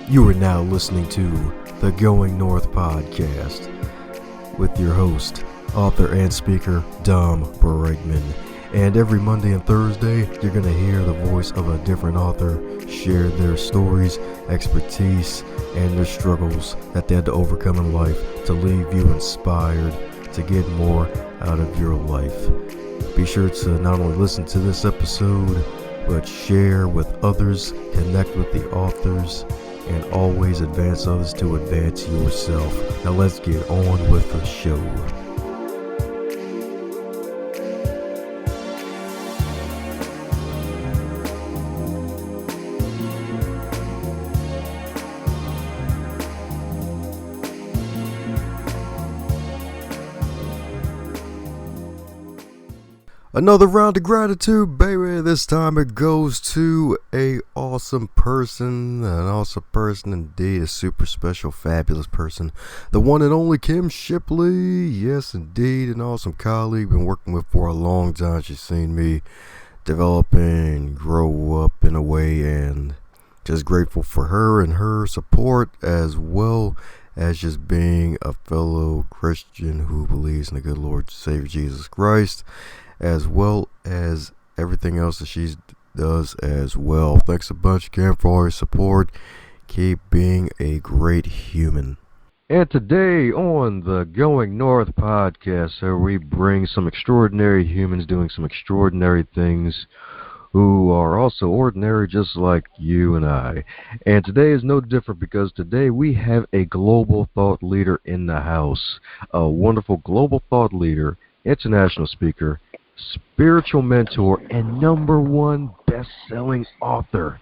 You are now listening to the Going North podcast with your host, author and speaker, Dom Bregman. And every Monday and Thursday, you're going to hear the voice of a different author share their stories, expertise, and their struggles that they had to overcome in life to leave you inspired to get more out of your life. Be sure to not only listen to this episode, but share with others, connect with the authors, and always advance others to advance yourself. Now let's get on with the show. Another round of gratitude, baby. This time it goes to an awesome person indeed, a super special, fabulous person, the one and only Kim Shipley. Yes, indeed, an awesome colleague, been working with for a long time. She's seen me develop and grow up in a way, and just grateful for her and her support, as well as just being a fellow Christian who believes in the good Lord Savior Jesus Christ, as well as everything else that she does as well. Thanks a bunch, Kim, for all your support. Keep being a great human. And today on the Going North podcast, we bring some extraordinary humans doing some extraordinary things who are also ordinary just like you and I. And today is no different, because today we have a global thought leader in the house. A wonderful global thought leader, international speaker, spiritual mentor, and #1 best-selling author.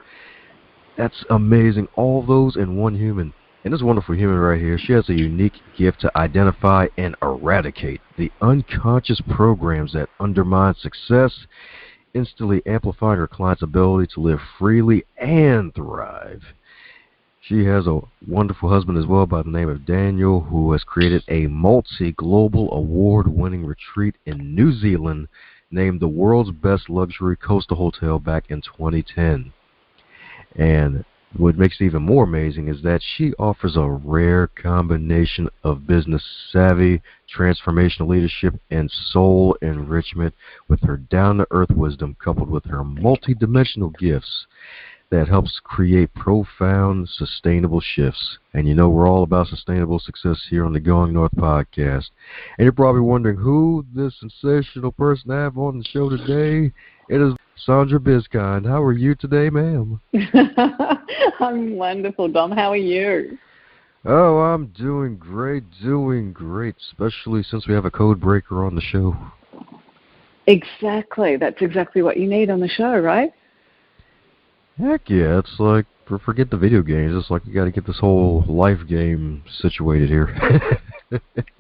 That's amazing. All those in one human. And this wonderful human right here, she has a unique gift to identify and eradicate the unconscious programs that undermine success, instantly amplifying her client's ability to live freely and thrive. She has a wonderful husband as well by the name of Daniel, who has created a multi-global award-winning retreat in New Zealand named the world's best luxury coastal hotel back in 2010. And what makes it even more amazing is that she offers a rare combination of business savvy, transformational leadership, and soul enrichment with her down-to-earth wisdom, coupled with her multi-dimensional gifts that helps create profound, sustainable shifts. And you know, we're all about sustainable success here on the Going North podcast. And you're probably wondering who this sensational person I have on the show today. It is Sandra Biskind. How are you today, ma'am? I'm wonderful, Dom. How are you? Oh, I'm doing great, especially since we have a CodeBreaker on the show. Exactly. That's exactly what you need on the show, right? Heck yeah, it's like, forget the video games, it's like you got to get this whole life game situated here.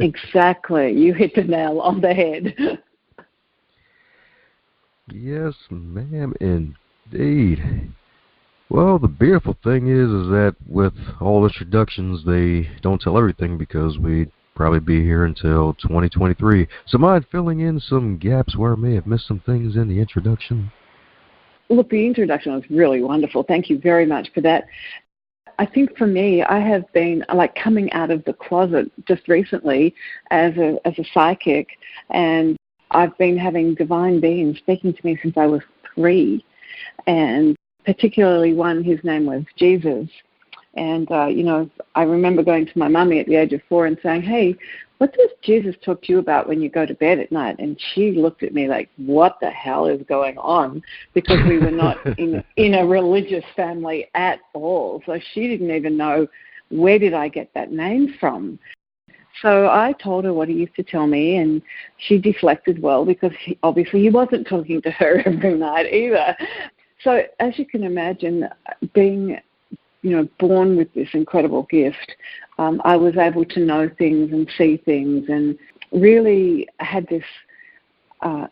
Exactly. You hit the nail on the head. Yes, ma'am, indeed. Well, the beautiful thing is that with all introductions, they don't tell everything, because we'd probably be here until 2023. So mind filling in some gaps where I may have missed some things in the introduction? Look, the introduction was really wonderful. Thank you very much for that. I think for me, I have been like coming out of the closet just recently as a psychic, and I've been having divine beings speaking to me since I was 3, and particularly one, his name was Jesus. And, I remember going to my mummy at the age of 4 and saying, hey, what does Jesus talk to you about when you go to bed at night? And she looked at me like, what the hell is going on? Because we were not in a religious family at all. So she didn't even know, where did I get that name from? So I told her what he used to tell me, and she deflected well, because obviously he wasn't talking to her every night either. So as you can imagine, being born with this incredible gift, I was able to know things and see things, and really had this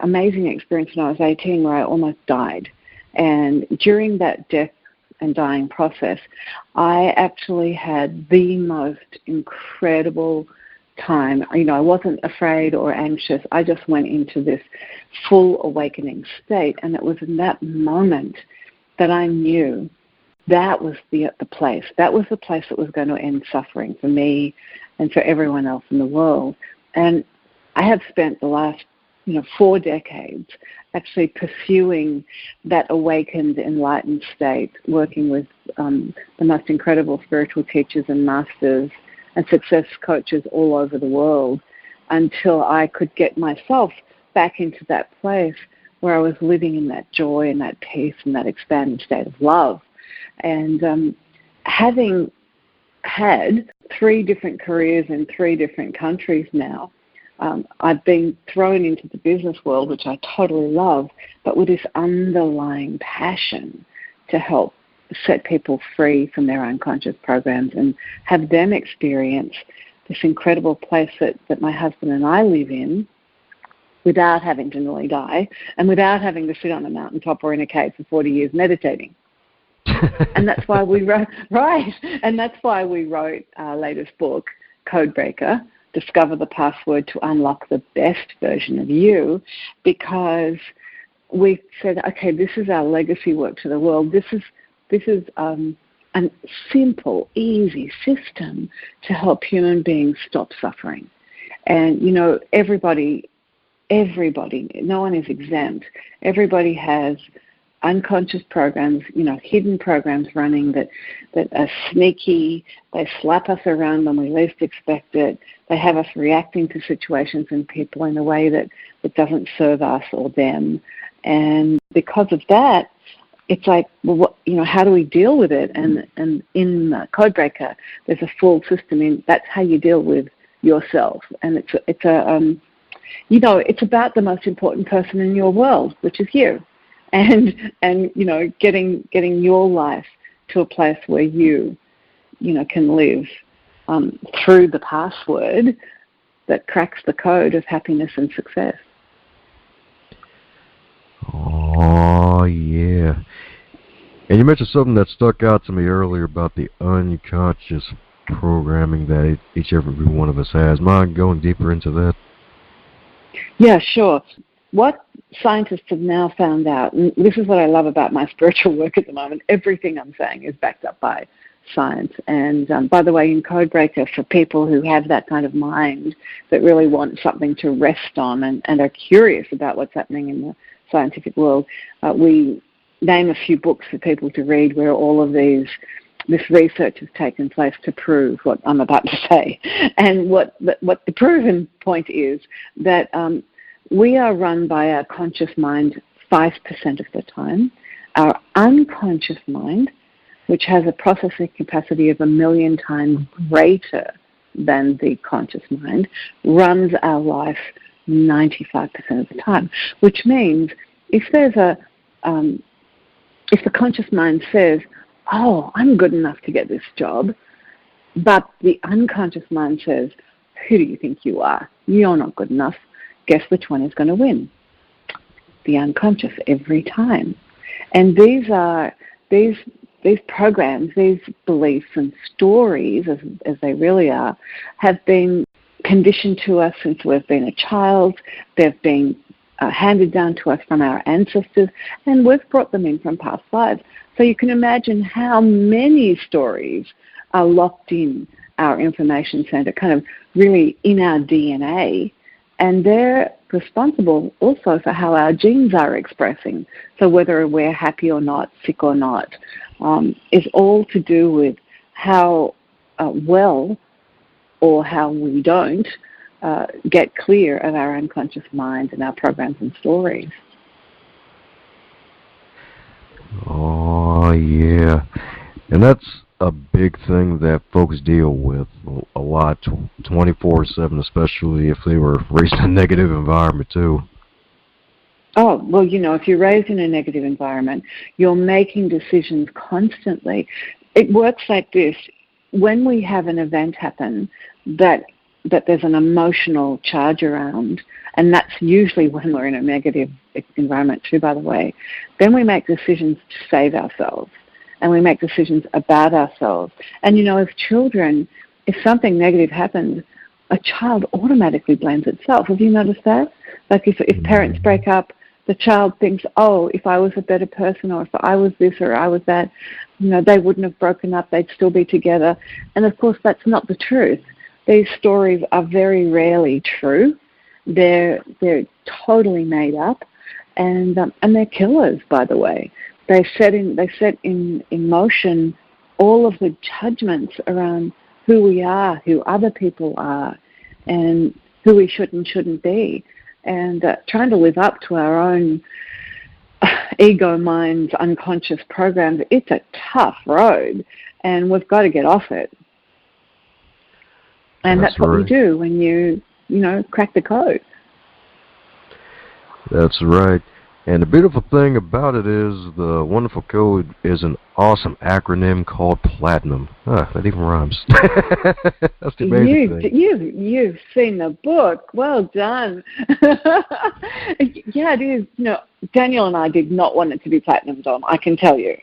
amazing experience when I was 18 where I almost died. And during that death and dying process, I actually had the most incredible time. I wasn't afraid or anxious. I just went into this full awakening state, and it was in that moment that I knew that was the place. That was the place that was going to end suffering for me and for everyone else in the world. And I have spent the last 4 decades actually pursuing that awakened, enlightened state, working with the most incredible spiritual teachers and masters and success coaches all over the world, until I could get myself back into that place where I was living in that joy and that peace and that expanded state of love. And having had 3 different careers in 3 different countries now, I've been thrown into the business world, which I totally love, but with this underlying passion to help set people free from their unconscious programs and have them experience this incredible place that my husband and I live in without having to nearly die and without having to sit on a mountaintop or in a cave for 40 years meditating. And that's why we wrote, and that's why we wrote our latest book, CodeBreaker, Discover the Password to Unlock the Best Version of You, because we said, okay, this is our legacy work to the world. This is a simple, easy system to help human beings stop suffering. And, everybody, no one is exempt. Everybody has unconscious programs, hidden programs running that are sneaky. They slap us around when we least expect it. They have us reacting to situations and people in a way that doesn't serve us or them. And because of that, it's like, well, how do we deal with it? And in CodeBreaker, there's a full system. That's how you deal with yourself. And it's about the most important person in your world, which is you. And getting your life to a place where you can live through the password that cracks the code of happiness and success. Oh, yeah. And you mentioned something that stuck out to me earlier about the unconscious programming that every one of us has. Mind going deeper into that? Yeah, sure. What scientists have now found out, and this is what I love about my spiritual work at the moment, everything I'm saying is backed up by science. And by the way, in CodeBreaker, for people who have that kind of mind that really want something to rest on and are curious about what's happening in the scientific world, we name a few books for people to read where all of this research has taken place to prove what I'm about to say. And what the proven point is that we are run by our conscious mind 5% of the time. Our unconscious mind, which has a processing capacity of 1 million times greater than the conscious mind, runs our life 95% of the time. Which means if the conscious mind says, "Oh, I'm good enough to get this job," but the unconscious mind says, "Who do you think you are? You're not good enough." Guess which one is going to win? The unconscious every time. And these programs, these beliefs and stories, as they really are, have been conditioned to us since we've been a child. They've been handed down to us from our ancestors, and we've brought them in from past lives. So you can imagine how many stories are locked in our information center, kind of really in our DNA. And they're responsible also for how our genes are expressing. So whether we're happy or not, sick or not, is all to do with how well or how we don't get clear of our unconscious mind and our programs and stories. Oh, yeah. And that's a big thing that folks deal with a lot, 24/7, especially if they were raised in a negative environment too. Oh, well, if you're raised in a negative environment, you're making decisions constantly. It works like this. When we have an event happen that there's an emotional charge around, and that's usually when we're in a negative environment too, by the way, then we make decisions to save ourselves. And we make decisions about ourselves. And, as children, if something negative happens, a child automatically blames itself. Have you noticed that? Like if parents break up, the child thinks, oh, if I was a better person, or if I was this or I was that, they wouldn't have broken up, they'd still be together. And of course, that's not the truth. These stories are very rarely true. They're totally made up, and they're killers, by the way. They set in motion all of the judgments around who we are, who other people are, and who we should and shouldn't be. And trying to live up to our own ego mind's unconscious programs, it's a tough road, and we've got to get off it. And that's what you do when you crack the code. That's right. And the beautiful thing about it is the wonderful code is an awesome acronym called Platinum. That even rhymes. That's the amazing thing. You've seen the book. Well done. Yeah, it is. Daniel and I did not want it to be platinum, Dom, I can tell you.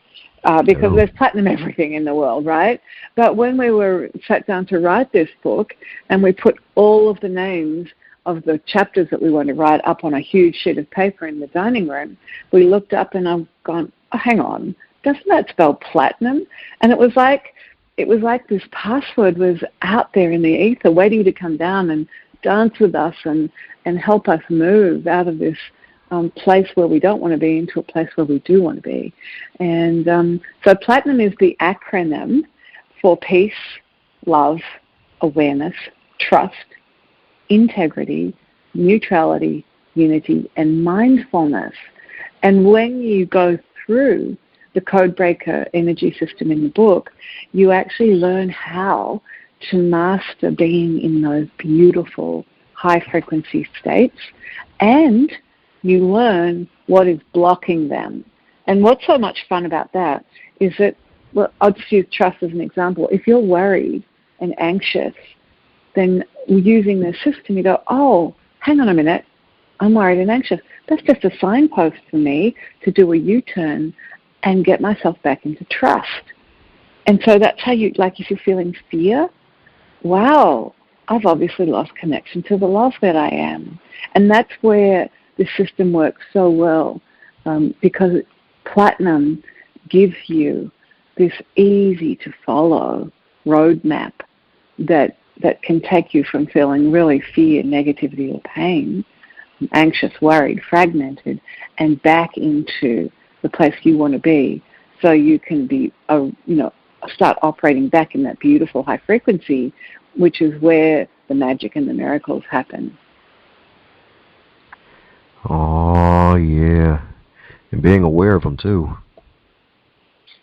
Because there's platinum everything in the world, right? But when we were sat down to write this book, and we put all of the names of the chapters that we want to write up on a huge sheet of paper in the dining room, we looked up and I've gone, oh, hang on, doesn't that spell platinum? And it was like this password was out there in the ether waiting to come down and dance with us and help us move out of this place where we don't want to be into a place where we do want to be. And so platinum is the acronym for peace, love, awareness, trust, integrity, neutrality, unity, and mindfulness. And when you go through the CodeBreaker energy system in the book, you actually learn how to master being in those beautiful high-frequency states, and you learn what is blocking them. And what's so much fun about that is that, well, I'll just use trust as an example. If you're worried and anxious, then using the system, you go, oh, hang on a minute, I'm worried and anxious. That's just a signpost for me to do a U-turn and get myself back into trust. And so that's how you, like if you're feeling fear, wow, I've obviously lost connection to the love that I am. And that's where the system works so well, because Platinum gives you this easy-to-follow roadmap that can take you from feeling really fear, negativity, or pain, anxious, worried, fragmented, and back into the place you want to be, so you can be, start operating back in that beautiful high frequency, which is where the magic and the miracles happen. Oh, yeah. And being aware of them, too.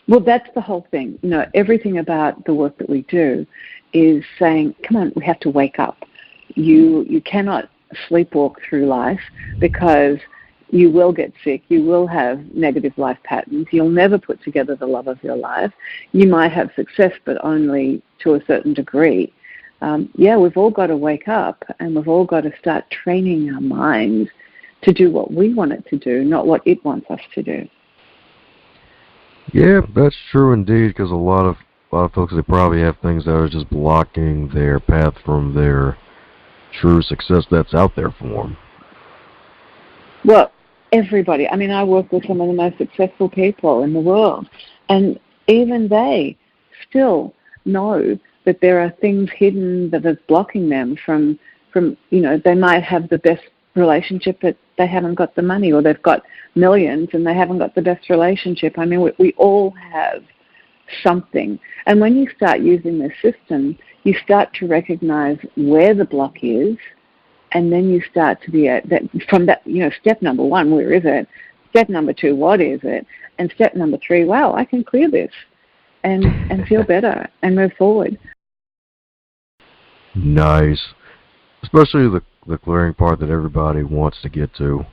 Well, that's the whole thing. Everything about the work that we do is saying, come on, we have to wake up. You cannot sleepwalk through life, because you will get sick. You will have negative life patterns. You'll never put together the love of your life. You might have success, but only to a certain degree. We've all got to wake up, and we've all got to start training our minds to do what we want it to do, not what it wants us to do. Yeah, that's true indeed, because a lot of folks, they probably have things that are just blocking their path from their true success that's out there for them. Well, everybody. I mean, I work with some of the most successful people in the world, and even they still know that there are things hidden that are blocking them from they might have the best relationship, but they haven't got the money, or they've got millions and they haven't got the best relationship. I mean, we all have something. And when you start using the system, you start to recognize where the block is, and then you start to be step number one, where is it? Step number two, what is it? And step number three, wow, I can clear this and feel better and move forward. Nice. Especially the clearing part that everybody wants to get to.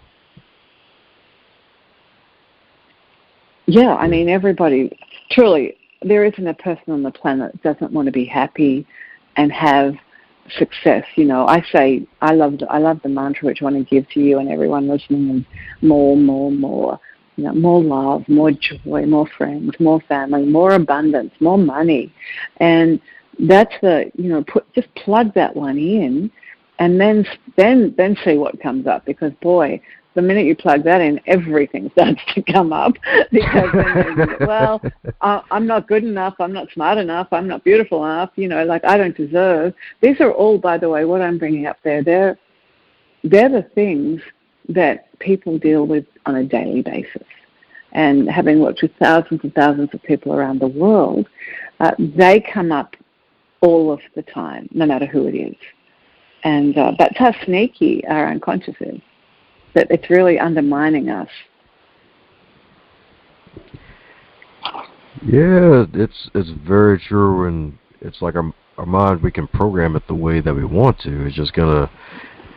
Yeah, I mean, everybody, truly, there isn't a person on the planet that doesn't want to be happy and have success. I say, I love the mantra which I want to give to you and everyone listening, is more, more, more. More love, more joy, more friends, more family, more abundance, more money. And that's just plug that one in, and then see what comes up, because boy, the minute you plug that in, everything starts to come up because then well, I'm not good enough, I'm not smart enough, I'm not beautiful enough, like I don't deserve. These are all, by the way, what I'm bringing up there. They're the things that people deal with on a daily basis. And having worked with thousands and thousands of people around the world, they come up all of the time, no matter who it is. And that's how sneaky our unconscious is, that it's really undermining us. Yeah, it's very true, and it's like our mind, we can program it the way that we want to. It's just going to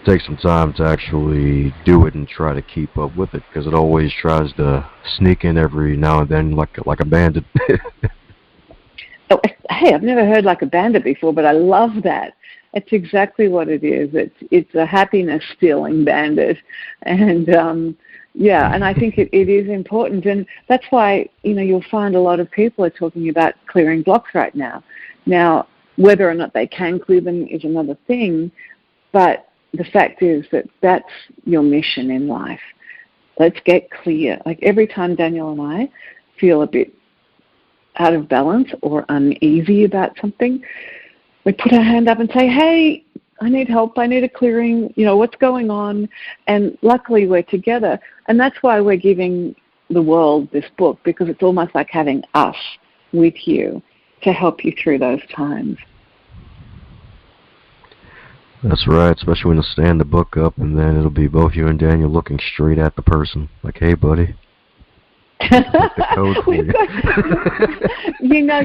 take some time to actually do it and try to keep up with it, because it always tries to sneak in every now and then like a bandit. Oh, hey, I've never heard like a bandit before, but I love that. It's exactly what it is. It's a happiness-stealing bandit. And, and I think it is important. And that's why, you'll find a lot of people are talking about clearing blocks right now. Now, whether or not they can clear them is another thing, but the fact is that that's your mission in life. Let's get clear. Like every time Daniel and I feel a bit out of balance or uneasy about something, we put our hand up and say, hey, I need help, I need a clearing, what's going on? And luckily we're together. And that's why we're giving the world this book, because it's almost like having us with you to help you through those times. That's right, especially when you stand the book up and then it'll be both you and Daniel looking straight at the person, like, hey, buddy. The code for you.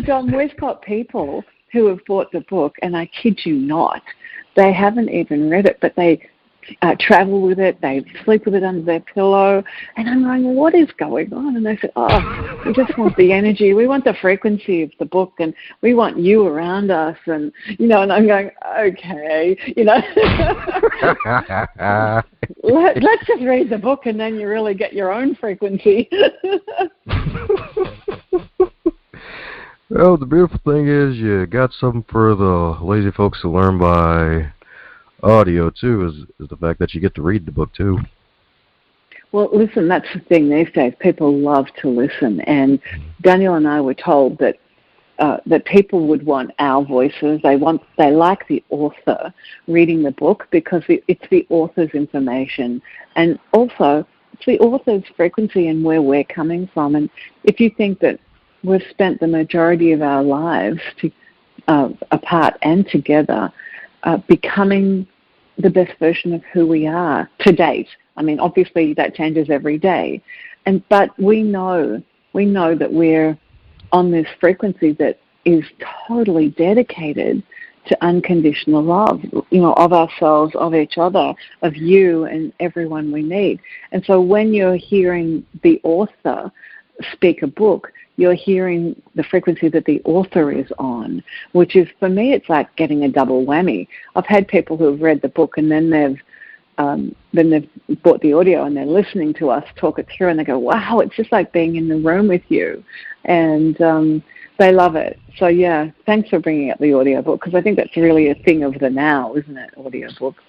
John, we've got people who have bought the book, and I kid you not, they haven't even read it, but they travel with it, they sleep with it under their pillow, and I'm going, what is going on? And they said, we just want the energy, we want the frequency of the book, and we want you around us, and and I'm going, okay, let's just read the book, and then you really get your own frequency. Well, the beautiful thing is you got something for the lazy folks to learn by audio too, is the fact that you get to read the book too. Well, listen, that's the thing these days. People love to listen, and Daniel and I were told that that people would want our voices. They like the author reading the book because it's the author's information, and also it's the author's frequency and where we're coming from. And if you think that we've spent the majority of our lives apart and together, becoming the best version of who we are to date. I mean, obviously that changes every day, but we know that we're on this frequency that is totally dedicated to unconditional love, of ourselves, of each other, of you and everyone we meet. And so when you're hearing the author speak a book, you're hearing the frequency that the author is on, which is, for me, it's like getting a double whammy. I've had people who have read the book and then they've bought the audio and they're listening to us talk it through, and they go, wow, it's just like being in the room with you. And they love it. So, yeah, thanks for bringing up the audio book, because I think that's really a thing of the now, isn't it, audio books?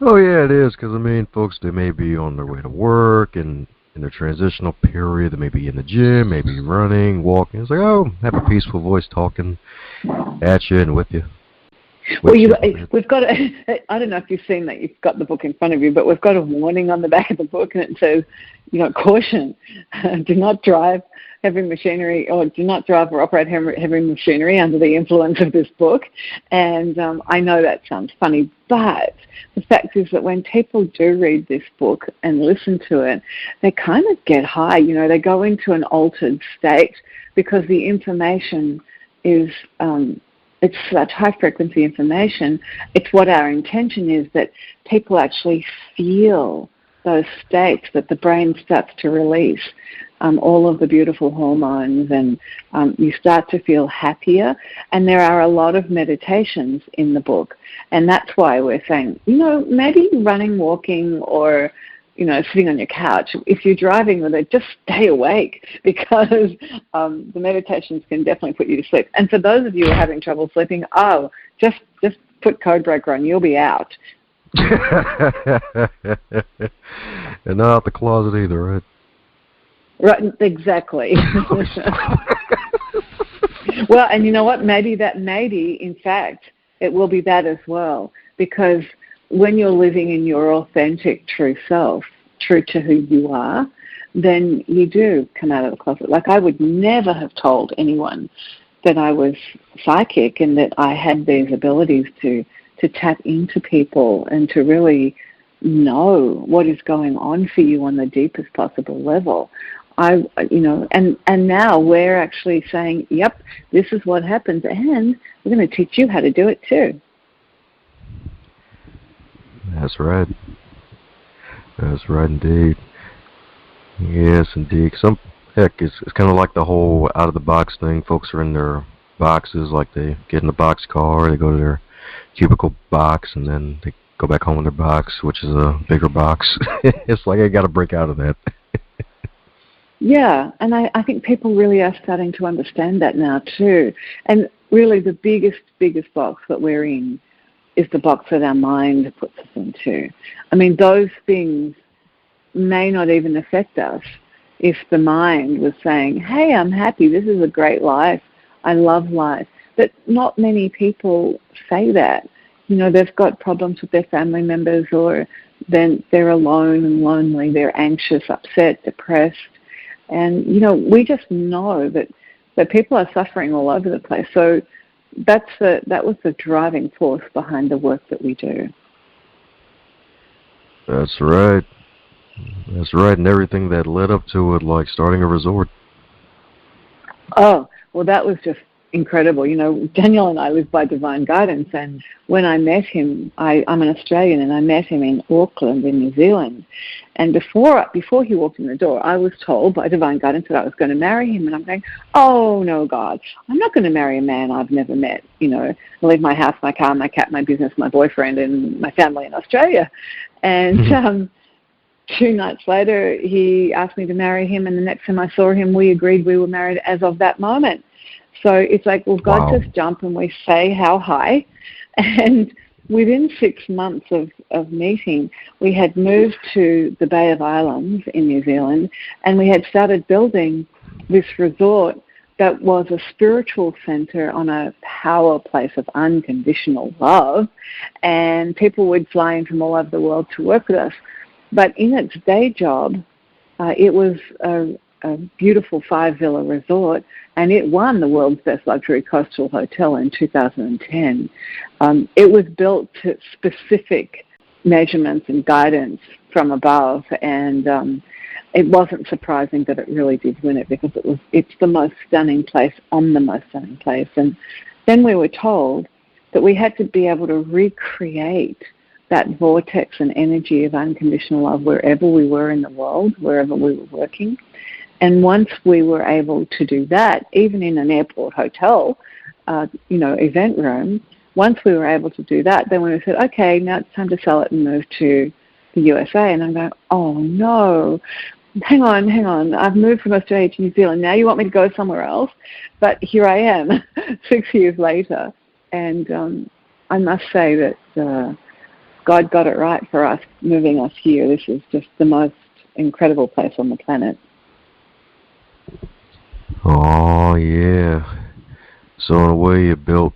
Oh, yeah, it is, because, folks, they may be on their way to work and in their transitional period, they may be in the gym, maybe running, walking. It's like, have a peaceful voice talking at you and with you. Well, we've got I don't know if you've seen that, you've got the book in front of you, but we've got a warning on the back of the book, and it says, caution, do not drive heavy machinery, or do not drive or operate heavy machinery under the influence of this book. And I know that sounds funny, but the fact is that when people do read this book and listen to it, they kind of get high. They go into an altered state because the information is it's such high-frequency information. It's what our intention is, that people actually feel those states, that the brain starts to release all of the beautiful hormones, and you start to feel happier. And there are a lot of meditations in the book. And that's why we're saying, maybe running, walking, or sitting on your couch. If you're driving with it, just stay awake, because the meditations can definitely put you to sleep. And for those of you who are having trouble sleeping, just put CodeBreaker on. You'll be out. And not out the closet either, right? Right, exactly. Well, and you know what? Maybe, in fact, it will be that as well. Because when you're living in your authentic, true self, true to who you are, then you do come out of the closet. Like, I would never have told anyone that I was psychic and that I had these abilities to tap into people and to really know what is going on for you on the deepest possible level. And now we're actually saying, yep, this is what happens, and we're going to teach you how to do it too. That's right. That's right indeed. Yes, indeed. It's kind of like the whole out of the box thing. Folks are in their boxes, like they get in the box car, they go to their cubicle box, and then they go back home in their box, which is a bigger box. It's like I got to break out of that. Yeah, and I think people really are starting to understand that now too. And really the biggest box that we're in is the box that our mind puts us into. I mean, those things may not even affect us if the mind was saying, hey, I'm happy, this is a great life, I love life. But not many people say that. You know, they've got problems with their family members, or then they're alone and lonely, they're anxious, upset, depressed. And, you know, we just know that people are suffering all over the place. So that was the driving force behind the work that we do. That's right. That's right, and everything that led up to it, like starting a resort. Oh, well, that was just incredible. You know, Daniel and I live by divine guidance, and when I met him, I'm an Australian, and I met him in Auckland in New Zealand. And before he walked in the door, I was told by divine guidance that I was going to marry him, and I'm going, oh, no, God, I'm not going to marry a man I've never met. You know, I leave my house, my car, my cat, my business, my boyfriend, and my family in Australia. And 2 nights later, he asked me to marry him, and the next time I saw him, we agreed we were married as of that moment. So it's like, well, God just jump and we say how high. And within 6 months of meeting, we had moved to the Bay of Islands in New Zealand, and we had started building this resort that was a spiritual center on a power place of unconditional love. And people would fly in from all over the world to work with us. But in its day job, it was a beautiful 5-villa resort, and it won the world's best luxury coastal hotel in 2010. It was built to specific measurements and guidance from above, and it wasn't surprising that it really did win it, because it's the most stunning place on the most stunning place. And then we were told that we had to be able to recreate that vortex and energy of unconditional love wherever we were in the world, wherever we were working. And once we were able to do that, even in an airport hotel, event room, once we were able to do that, then we said, okay, now it's time to sell it and move to the USA. And I'm going, oh no, hang on, I've moved from Australia to New Zealand. Now you want me to go somewhere else? But here I am, 6 years later. And I must say that God got it right for us, moving us here. This is just the most incredible place on the planet. Oh, yeah. So in a way, you built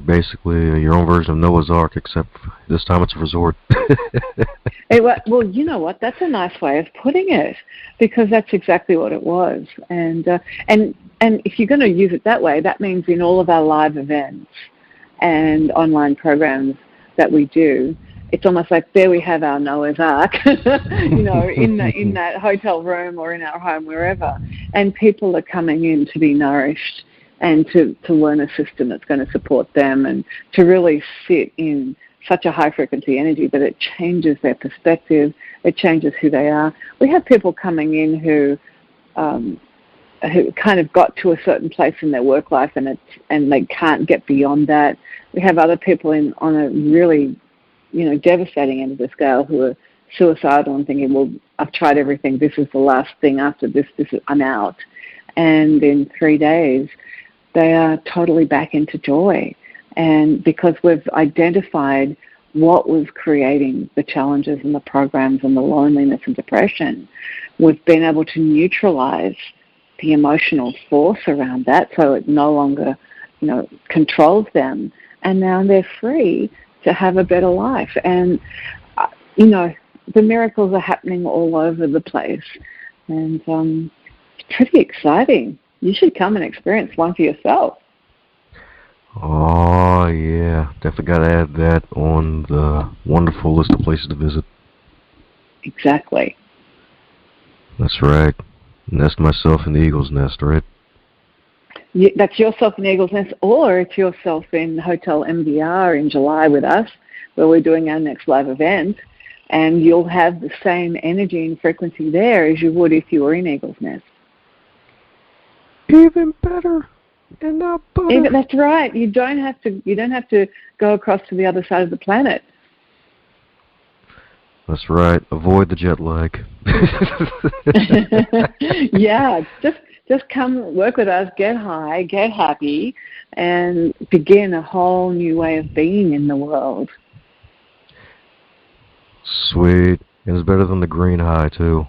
basically your own version of Noah's Ark, except this time it's a resort. Well, you know what? That's a nice way of putting it, because that's exactly what it was. And if you're going to use it that way, that means in all of our live events and online programs that we do, it's almost like there we have our Noah's Ark, in that hotel room or in our home, wherever. And people are coming in to be nourished and to learn a system that's going to support them, and to really sit in such a high frequency energy that it changes their perspective, it changes who they are. We have people coming in who kind of got to a certain place in their work life, and they can't get beyond that. We have other people on a really, devastating end of the scale who are suicidal and thinking, well, I've tried everything. This is the last thing. After this I'm out. And in 3 days, they are totally back into joy. And because we've identified what was creating the challenges and the programs and the loneliness and depression. We've been able to neutralize the emotional force around that so it no longer, controls them. And now they're free to have a better life. And, the miracles are happening all over the place. And it's pretty exciting. You should come and experience one for yourself. Oh, yeah. Definitely got to add that on the wonderful list of places to visit. Exactly. That's right. Nest myself in the eagle's nest, right? That's yourself in the eagle's nest, or it's yourself in Hotel MBR in July with us, where we're doing our next live event, and you'll have the same energy and frequency there as you would if you were in Eagle's Nest. Even better. And not butter. That's right. You don't have to go across to the other side of the planet. That's right. Avoid the jet lag. Yeah, just come work with us, get high, get happy, and begin a whole new way of being in the world. Sweet. And it's better than the green high, too.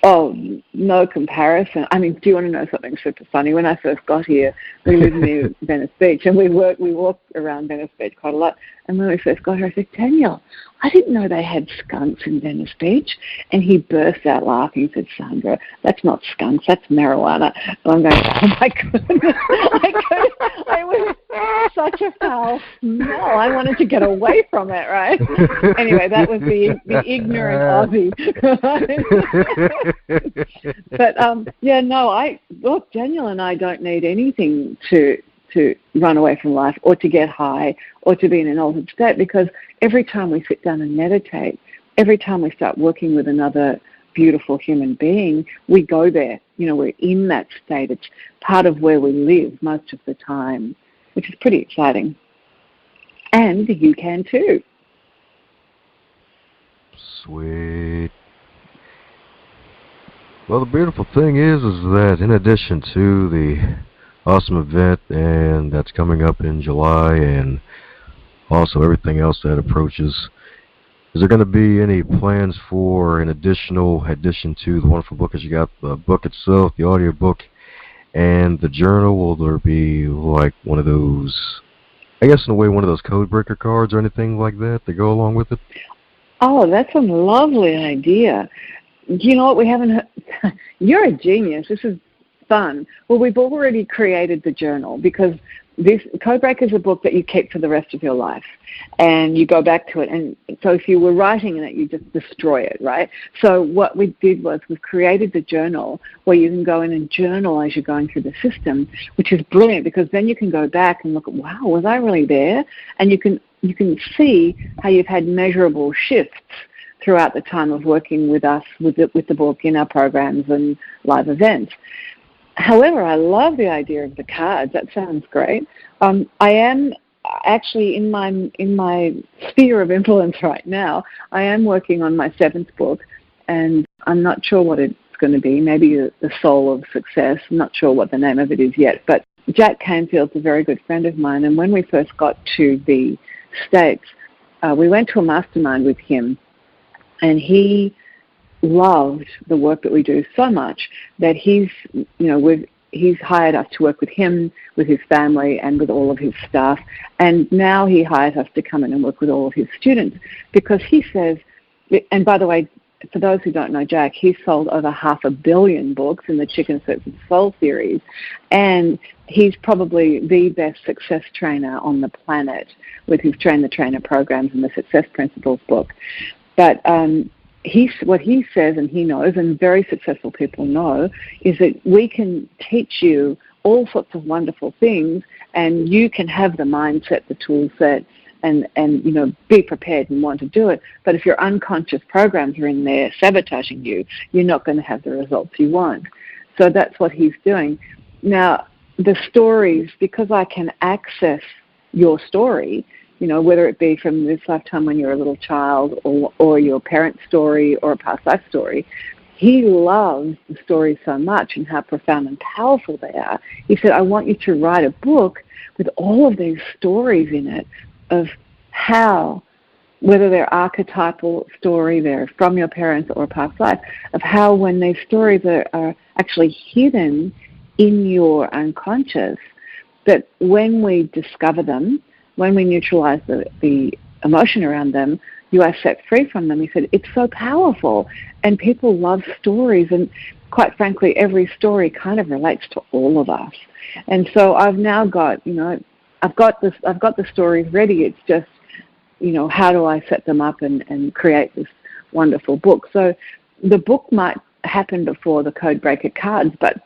Oh, no comparison. I mean, do you want to know something super funny? When I first got here, we lived near Venice Beach, and we walked around Venice Beach quite a lot. And when we first got here, I said, Daniel, I didn't know they had skunks in Venice Beach. And he burst out laughing. He said, Sandra, that's not skunks, that's marijuana. And I'm going, oh my goodness, I was such a foul smell. I wanted to get away from it, right? Anyway, that was the ignorant Aussie. But look, Daniel and I don't need anything to run away from life or to get high or to be in an altered state, because every time we sit down and meditate, every time we start working with another beautiful human being, we go there. We're in that state. It's part of where we live most of the time, which is pretty exciting. And you can too. Sweet. Well, the beautiful thing is that in addition to the awesome event and that's coming up in July, and also everything else that approaches, is there going to be any plans for an addition to the wonderful book? As you got the book itself, the audio book, and the journal, will there be like one of those, I guess in a way, one of those CodeBreaker cards or anything like that to go along with it? Oh, that's a lovely idea. You know what? We haven't heard. You're a genius. This is fun. Well, we've already created the journal, because this CodeBreaker is a book that you keep for the rest of your life, and you go back to it. And so if you were writing in it, you just destroy it, right? So what we did was we've created the journal where you can go in and journal as you're going through the system, which is brilliant, because then you can go back and look at, wow, was I really there? And you can see how you've had measurable shifts throughout the time of working with us, with the book, in our programs and live events. However, I love the idea of the cards. That sounds great. I am actually in my sphere of influence right now. I am working on my 7th book, and I'm not sure what it's going to be. Maybe The Soul of Success. I'm not sure what the name of it is yet. But Jack Canfield's a very good friend of mine, and when we first got to the States, we went to a mastermind with him, and he loved the work that we do so much that he's hired us to work with him, with his family, and with all of his staff. And now he hires us to come in and work with all of his students, because he says, and by the way, for those who don't know Jack, he's sold over 500 million books in the Chicken Soup for the Soul series, and he's probably the best success trainer on the planet with his Train the Trainer programs and the Success Principles book. But what he says, and he knows, and very successful people know, is that we can teach you all sorts of wonderful things, and you can have the mindset, the tool set, and be prepared and want to do it. But if your unconscious programs are in there sabotaging you, you're not going to have the results you want. So that's what he's doing. Now, the stories, because I can access your story, whether it be from this lifetime when you're a little child, or your parent's story, or a past life story, he loves the stories so much and how profound and powerful they are. He said, I want you to write a book with all of these stories in it of how whether they're archetypal story, they're from your parents or past life, of how when these stories are actually hidden in your unconscious, that when we discover them, when we neutralize the emotion around them, you are set free from them. He said, it's so powerful. And people love stories. And quite frankly, every story kind of relates to all of us. And so I've now got, I've got the stories ready. It's just, how do I set them up and create this wonderful book? So the book might happen before the CodeBreaker cards, but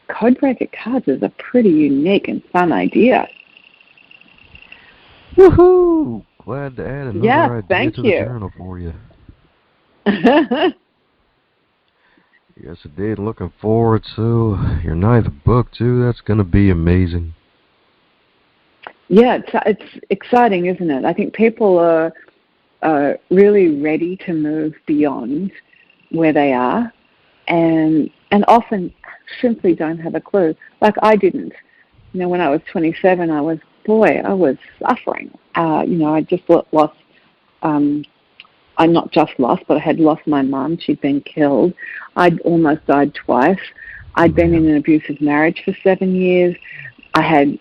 CodeBreaker cards is a pretty unique and fun idea. Woohoo! Glad to add another idea to the journal for you. Yes, indeed. Looking forward to your 9th book, too. That's going to be amazing. Yeah, it's exciting, isn't it? I think people are really ready to move beyond where they are and often simply don't have a clue. Like I didn't. When I was 27, I was suffering. I just lost, I not just lost, but I had lost my mum. She'd been killed. I'd almost died twice. I'd been in an abusive marriage for 7 years. I had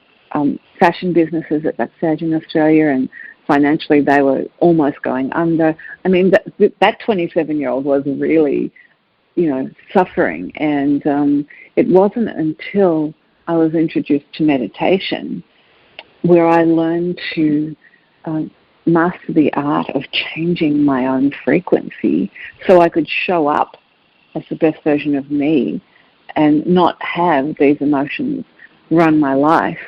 fashion businesses at that stage in Australia, and financially they were almost going under. I mean, that 27-year-old was really, suffering. And it wasn't until I was introduced to meditation where I learned to master the art of changing my own frequency so I could show up as the best version of me and not have these emotions run my life,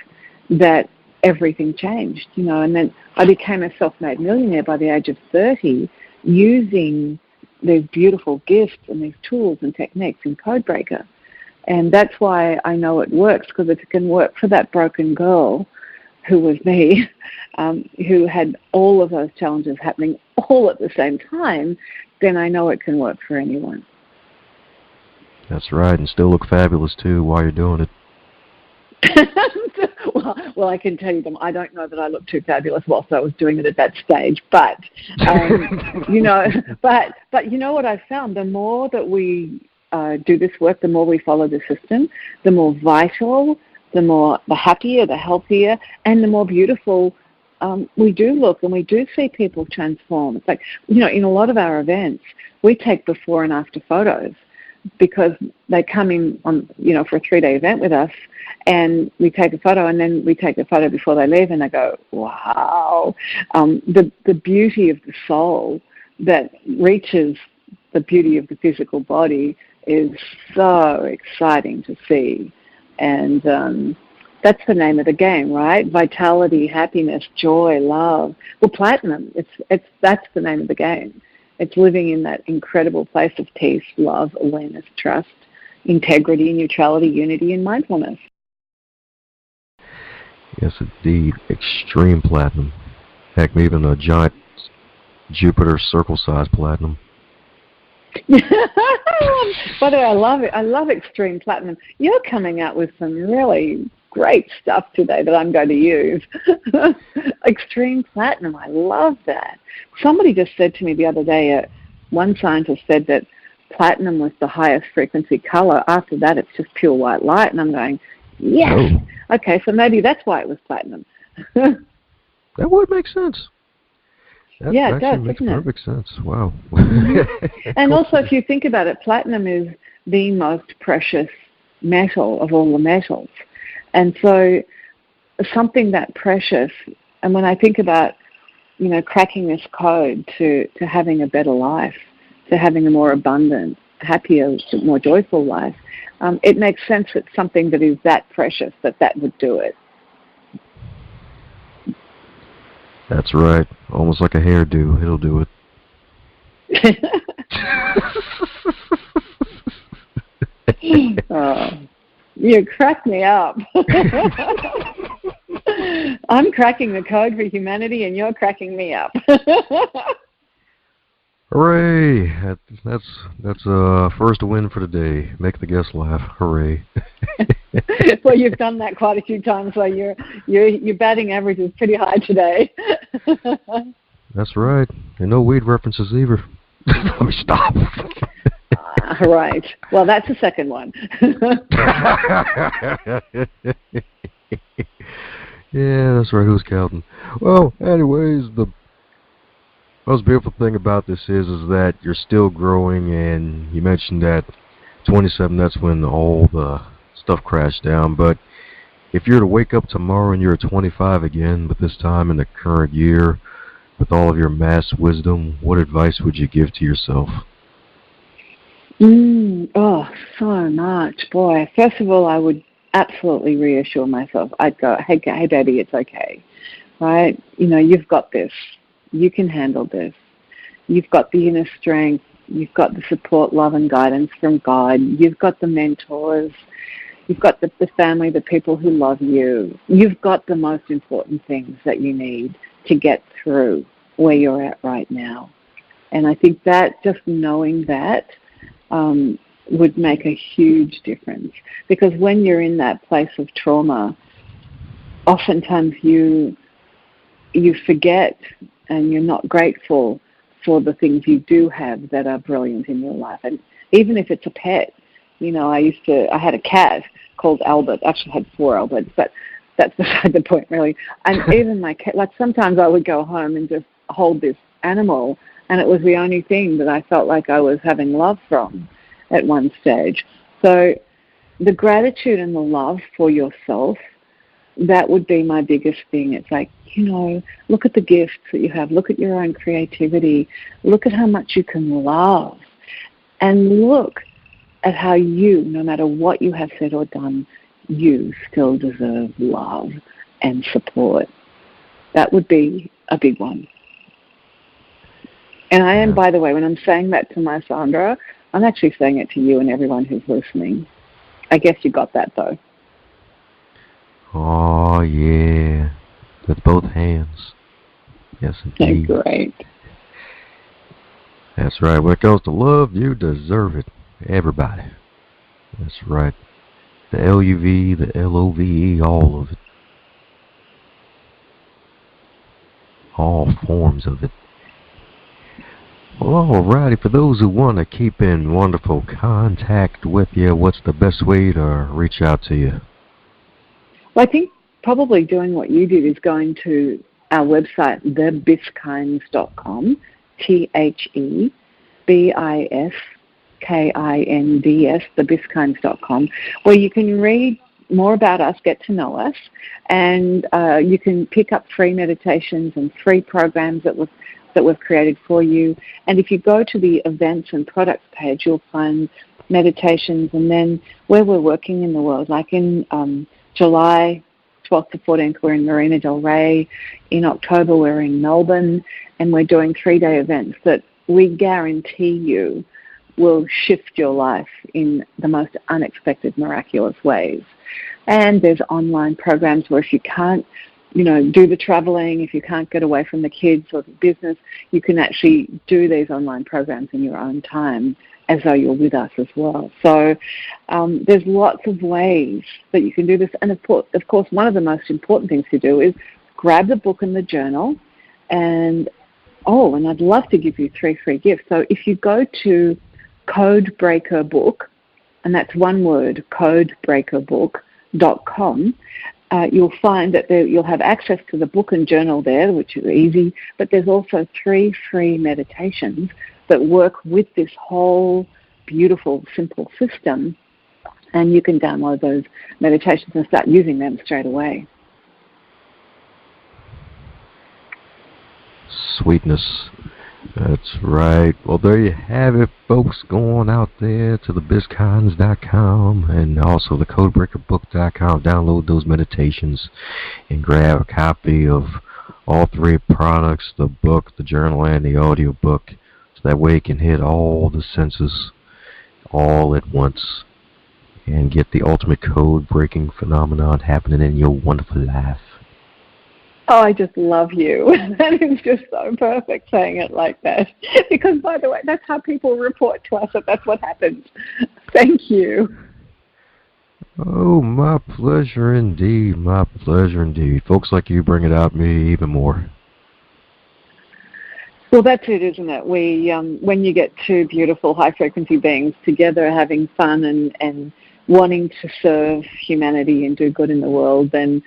that everything changed, and then I became a self-made millionaire by the age of 30 using these beautiful gifts and these tools and techniques in CodeBreaker. And that's why I know it works, because if it can work for that broken girl who was me, who had all of those challenges happening all at the same time, then I know it can work for anyone. That's right, and still look fabulous, too, while you're doing it. Well, I can tell you them. I don't know that I looked too fabulous whilst I was doing it at that stage, but but you know what I've found? The more that we do this work, the more we follow the system, the more vital, the happier, the healthier, and the more beautiful we do look, and we do see people transform. It's like, in a lot of our events, we take before and after photos, because they come in on, for a 3-day event with us, and we take a photo, and then we take a photo before they leave, and they go, wow. The beauty of the soul that reaches the beauty of the physical body is so exciting to see. And that's the name of the game, right? Vitality, happiness, joy, love. Well, platinum, that's the name of the game. It's living in that incredible place of peace, love, awareness, trust, integrity, neutrality, unity, and mindfulness. Yes, indeed. Extreme platinum. Heck, maybe even a giant Jupiter circle-sized platinum. By the way, I love it. I love extreme platinum. You're coming out with some really great stuff today that I'm going to use. Extreme platinum. I love that. Somebody just said to me the other day, one scientist said that platinum was the highest frequency color. After that, it's just pure white light. And I'm going, yes. Oh. Okay, so maybe that's why it was platinum. That would make sense. That yeah, it does, makes doesn't perfect sense. Wow. And also, if you think about it, platinum is the most precious metal of all the metals. And so something that precious, and when I think about, cracking this code to having a better life, to having a more abundant, happier, more joyful life, it makes sense that something that is that precious, that would do it. That's right. Almost like a hairdo. It'll do it. Oh, you crack me up. I'm cracking the code for humanity, and you're cracking me up. Hooray! That's a first win for the day. Make the guests laugh. Hooray! Well, you've done that quite a few times, so your batting average is pretty high today. That's right. And no weed references either. Let me stop. Right. Well, that's the second one. Yeah, that's right. Who's counting? Well, anyways, the most beautiful thing about this is that you're still growing, and you mentioned that 27, that's when all the stuff crashed down. But if you were to wake up tomorrow and you're 25 again, but this time in the current year, with all of your mass wisdom, what advice would you give to yourself? Oh, so much. Boy, first of all, I would absolutely reassure myself. I'd go, hey, baby, it's okay, right? You've got this. You can handle this. You've got the inner strength. You've got the support, love, and guidance from God. You've got the mentors. You've got the family, the people who love you. You've got the most important things that you need to get through where you're at right now. And I think that just knowing that would make a huge difference. Because when you're in that place of trauma, oftentimes you forget and you're not grateful for the things you do have that are brilliant in your life. And even if it's a pet, I had a cat called Albert. Actually, I had 4 Alberts, but that's beside the point, really. And even my cat, like sometimes I would go home and just hold this animal, and it was the only thing that I felt like I was having love from at one stage. So the gratitude and the love for yourself, that would be my biggest thing. It's like, look at the gifts that you have. Look at your own creativity. Look at how much you can love. And look at how you, no matter what you have said or done, you still deserve love and support. That would be a big one. And I am, by the way, when I'm saying that to my Sandra, I'm actually saying it to you and everyone who's listening. I guess you got that, though. Oh, yeah. With both hands. Yes, indeed. Great. That's right. When it comes to love, you deserve it. Everybody. That's right. The LUV, the LOVE, all of it. All forms of it. Well, alrighty. For those who want to keep in wonderful contact with you, what's the best way to reach out to you? Well, I think probably doing what you did is going to our website, thebiskinds.com, TheBiskinds, thebiskinds.com, where you can read more about us, get to know us, and you can pick up free meditations and free programs that we've created for you. And if you go to the events and products page, you'll find meditations, and then where we're working in the world, like in July 12th to 14th, we're in Marina Del Rey. In October, we're in Melbourne, and we're doing 3-day events that we guarantee you will shift your life in the most unexpected, miraculous ways. And there's online programs where if you can't, do the traveling, if you can't get away from the kids or the business, you can actually do these online programs in your own time as though you're with us as well. So there's lots of ways that you can do this. And of course, one of the most important things to do is grab the book and the journal. And I'd love to give you 3 free gifts. So if you go to CodeBreaker book, and that's one word, CodeBreakerbook.com, you'll find that you'll have access to the book and journal there, which is easy, but there's also 3 free meditations that work with this whole beautiful, simple system, and you can download those meditations and start using them straight away. Sweetness. That's right. Well, there you have it, folks. Go on out there to thebizkinds.com and also the codebreakerbook.com. Download those meditations and grab a copy of all 3 products, the book, the journal, and the audio book. So that way you can hit all the senses all at once and get the ultimate code-breaking phenomenon happening in your wonderful life. Oh, I just love you. That is just so perfect saying it like that. Because, by the way, that's how people report to us that that's what happens. Thank you. Oh, my pleasure indeed. My pleasure indeed. Folks like you bring it out me even more. Well, that's it, isn't it? When you get two beautiful high-frequency beings together having fun and wanting to serve humanity and do good in the world, then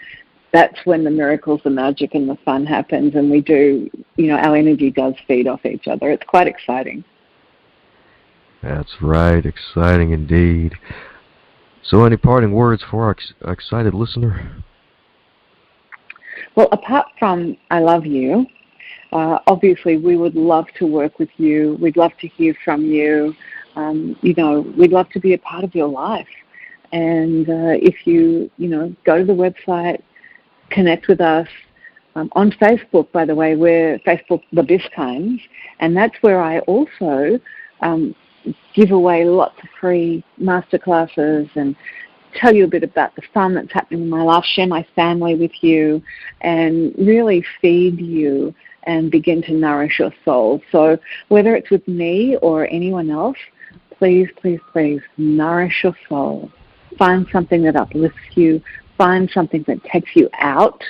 that's when the miracles, the magic, and the fun happens, and we do, our energy does feed off each other. It's quite exciting. That's right, exciting indeed. So any parting words for our excited listener? Well, apart from I love you, obviously we would love to work with you. We'd love to hear from you. We'd love to be a part of your life. And if you, go to the website, connect with us. On Facebook, by the way, we're Facebook The Biskinds, and that's where I also give away lots of free masterclasses and tell you a bit about the fun that's happening in my life, share my family with you, and really feed you and begin to nourish your soul. So whether it's with me or anyone else, please, please, please nourish your soul. Find something that uplifts you. Find something that takes you out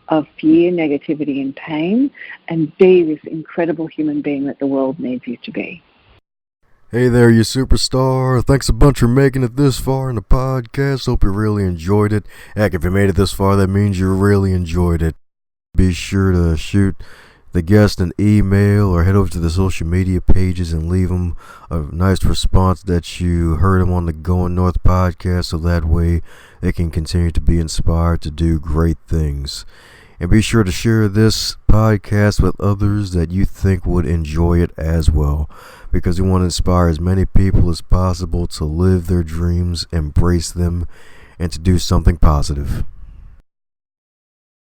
of fear, negativity, and pain, and be this incredible human being that the world needs you to be. Hey there, you superstar. Thanks a bunch for making it this far in the podcast. Hope you really enjoyed it. Heck, if you made it this far, that means you really enjoyed it. Be sure to shoot the guest an email or head over to the social media pages and leave them a nice response that you heard them on the Going North podcast, so that way they can continue to be inspired to do great things. And be sure to share this podcast with others that you think would enjoy it as well, because we want to inspire as many people as possible to live their dreams, embrace them, and to do something positive.